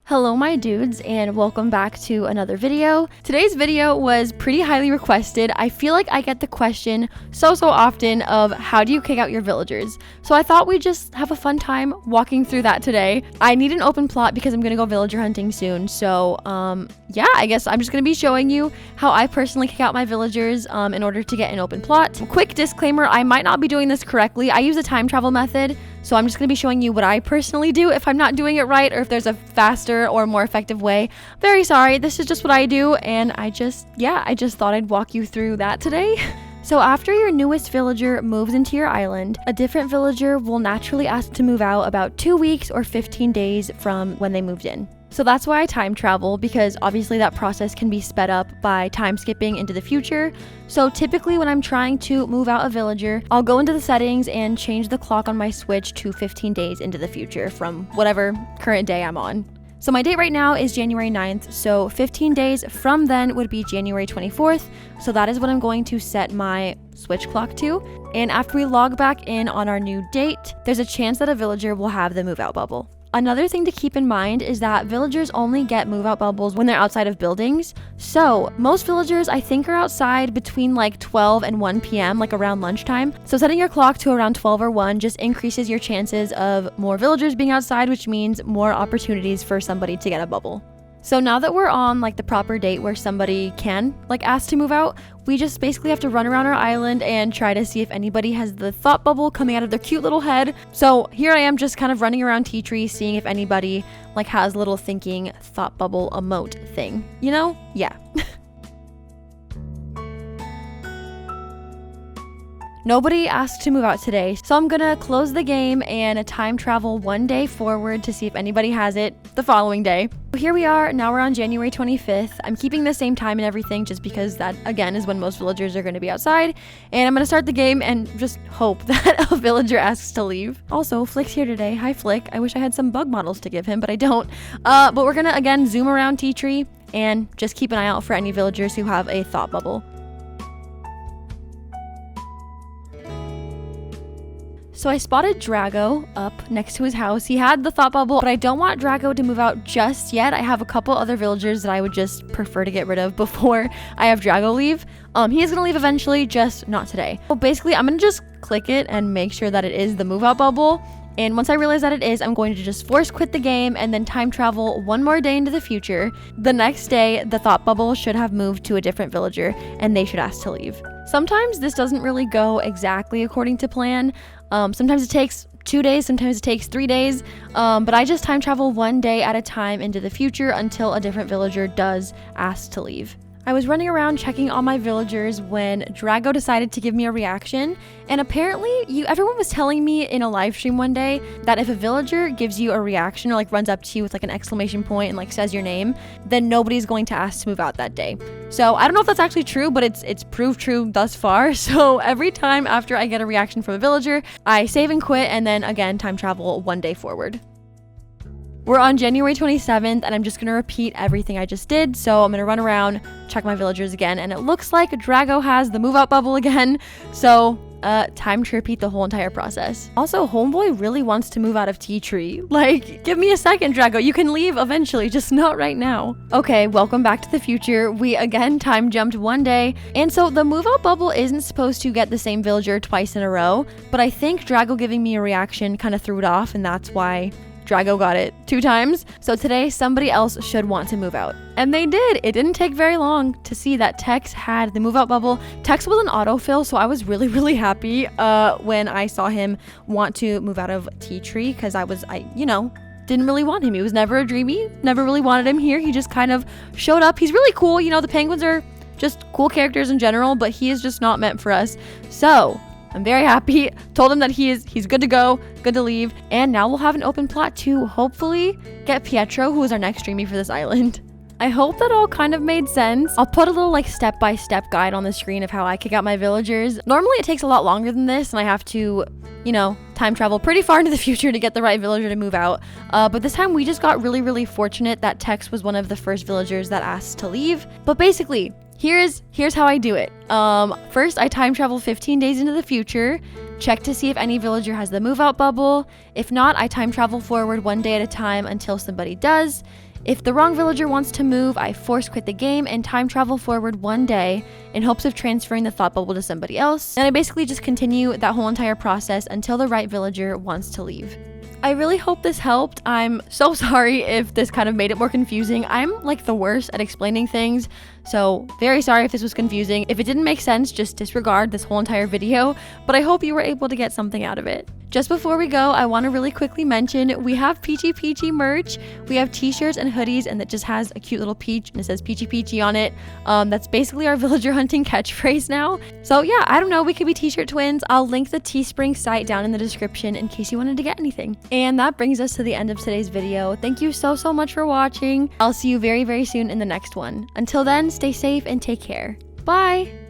Hello my dudes, and welcome back to another video. Today's video was pretty highly requested. I feel like I get the question so often of how do you kick out your villagers? So I thought we'd just have a fun time walking through that today. I need an open plot because I'm gonna go villager hunting soon. So yeah, I guess I'm just gonna be showing you how I personally kick out my villagers in order to get an open plot. Quick disclaimer, I might not be doing this correctly. I use a time travel method. So I'm just going to be showing you what I personally do if I'm not doing it right, or if there's a faster or more effective way. Very sorry, this is just what I do, and I just thought I'd walk you through that today. So after your newest villager moves into your island, a different villager will naturally ask to move out about 2 weeks or 15 days from when they moved in. So that's why I time travel, because obviously that process can be sped up by time skipping into the future. So typically when I'm trying to move out a villager, I'll go into the settings and change the clock on my Switch to 15 days into the future from whatever current day I'm on. So my date right now is January 9th, so 15 days from then would be January 24th. So that is what I'm going to set my Switch clock to. And after we log back in on our new date, there's a chance that a villager will have the move out bubble. Another thing to keep in mind is that villagers only get move out bubbles when they're outside of buildings. So most villagers I think are outside between like 12 and 1 p.m. like around lunchtime. So setting your clock to around 12 or 1 just increases your chances of more villagers being outside, which means more opportunities for somebody to get a bubble. So now that we're on like the proper date where somebody can like ask to move out, we just basically have to run around our island and try to see if anybody has the thought bubble coming out of their cute little head. So here I am just kind of running around Tea Tree, seeing if anybody like has a little thinking thought bubble emote thing, you know? Yeah. Nobody asked to move out today, so I'm gonna close the game and time travel 1 day forward to see if anybody has it the following day. Here we are, now we're on January 25th. I'm keeping the same time and everything just because that, again, is when most villagers are gonna be outside. And I'm gonna start the game and just hope that a villager asks to leave. Also, Flick's here today. Hi, Flick. I wish I had some bug models to give him, but I don't. But we're gonna, again, zoom around Tea Tree and just keep an eye out for any villagers who have a thought bubble. So I spotted Drago up next to his house. He had the thought bubble, but I don't want Drago to move out just yet. I have a couple other villagers that I would just prefer to get rid of before I have Drago leave. He is gonna leave eventually, just not today. So basically, I'm gonna just click it and make sure that it is the move out bubble. And once I realize that it is, I'm going to just force quit the game and then time travel 1 more day into the future. The next day, the thought bubble should have moved to a different villager and they should ask to leave. Sometimes this doesn't really go exactly according to plan. Sometimes it takes 2 days, sometimes it takes 3 days, but I just time travel 1 day at a time into the future until a different villager does ask to leave. I was running around checking all my villagers when Drago decided to give me a reaction, and apparently everyone was telling me in a live stream one day that if a villager gives you a reaction or like runs up to you with like an exclamation point and like says your name, then nobody's going to ask to move out that day. So I don't know if that's actually true, but it's proved true thus far. So every time after I get a reaction from a villager, I save and quit and then again time travel 1 day forward. We're on January 27th, and I'm just going to repeat everything I just did. So I'm going to run around, check my villagers again, and it looks like Drago has the move out bubble again. So time to repeat the whole entire process. Also, Homeboy really wants to move out of Tea Tree. Like, give me a second, Drago. You can leave eventually, just not right now. Okay, welcome back to the future. We again time jumped 1 day. And so the move out bubble isn't supposed to get the same villager twice in a row, but I think Drago giving me a reaction kind of threw it off, and that's why Drago got it 2 times. So today somebody else should want to move out. And they did. It didn't take very long to see that Tex had the move out bubble. Tex was an autofill, so I was really happy when I saw him want to move out of Tea Tree, because I didn't really want him. He was never a dreamy, never really wanted him here. He just kind of showed up. He's really cool. You know, the penguins are just cool characters in general, but he is just not meant for us. So I'm very happy. Told him that he's good to go, good to leave. And now we'll have an open plot to hopefully get Pietro, who is our next dreamy for this island. I hope that all kind of made sense. I'll put a little like step-by-step guide on the screen of how I kick out my villagers. Normally it takes a lot longer than this, and I have to, time travel pretty far into the future to get the right villager to move out. But this time we just got really fortunate that Tex was one of the first villagers that asked to leave. But basically, here's how I do it. First, I time travel 15 days into the future, check to see if any villager has the move out bubble. If not, I time travel forward 1 day at a time until somebody does. If the wrong villager wants to move, I force quit the game and time travel forward 1 day in hopes of transferring the thought bubble to somebody else. And I basically just continue that whole entire process until the right villager wants to leave. I really hope this helped. I'm so sorry if this kind of made it more confusing. I'm like the worst at explaining things, so very sorry if this was confusing. If it didn't make sense, just disregard this whole entire video, but I hope you were able to get something out of it. Just before we go, I want to really quickly mention we have Peachy Peachy merch. We have t-shirts and hoodies, and that just has a cute little peach and it says Peachy Peachy on it. That's basically our villager hunting catchphrase now. So yeah, I don't know, we could be t-shirt twins. I'll link the Teespring site down in the description in case you wanted to get anything. And that brings us to the end of today's video. Thank you so much for watching. I'll see you very soon in the next one. Until then, stay safe and take care. Bye!